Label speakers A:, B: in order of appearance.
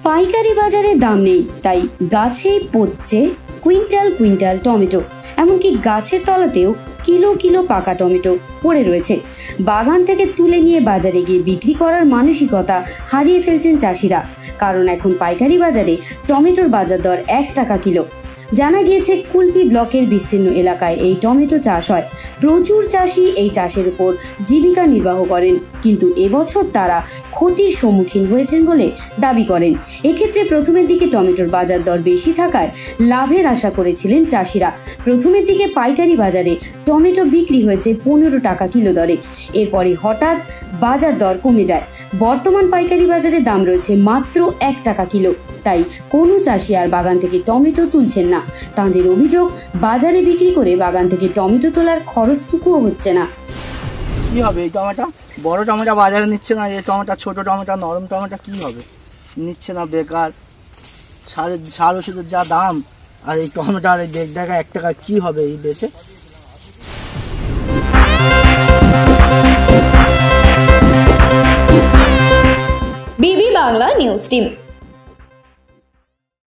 A: পাইকারি বাজারে দাম নেই, তাই গাছেই পচছে কুইন্টাল কুইন্টাল টমেটো। এমনকি গাছের তলাতেও কিলো কিলো পাকা টমেটো পড়ে রয়েছে। বাগান থেকে তুলে নিয়ে বাজারে গিয়ে বিক্রি করার মানসিকতা হারিয়ে ফেলছেন চাষিরা, কারণ এখন পাইকারি বাজারে টমেটোর বাজার দর 1 টাকা কিলো। জানা গিয়েছে কুলপি ব্লকের বিস্তীর্ণ এলাকায় এই টমেটো চাষ হয়। প্রচুর চাষি এই চাষের উপর জীবিকা নির্বাহ করেন, কিন্তু এবছর তারা ক্ষতির সম্মুখীন হয়েছেন বলে দাবি করেন। এক্ষেত্রে প্রথমের দিকে টমেটোর বাজার দর বেশি থাকায় লাভের আশা করেছিলেন চাষিরা। প্রথমের দিকে পাইকারি বাজারে টমেটো বিক্রি হয়েছে 15 টাকা কিলো দরে। এরপরে হঠাৎ বাজার দর কমে যায়। বর্তমান পাইকারি বাজারে দাম রয়েছে মাত্র 1 টাকা কিলো। তাই কোনো চাষি আর বাগান থেকে টমেটো তুলছেন না। তাঁদের অভিযোগ, বাজারে বিক্রি করে বাগান থেকে টমেটো তোলার খরচটুকুও হচ্ছে না।
B: কি হবে এই টমেটো? বড় টমেটো বাজারে নিচ্ছে না, এই টমেটো ছোট টমেটো নরম টমেটো কি হবে? নিচ্ছে না, বেকার। সার ওষুধের যা দাম, আর এই টমেটো আর এই 1.5 টাকা 1 টাকা কি হবে এই বেচে?
C: বিবি বাংলা নিউজ টিম।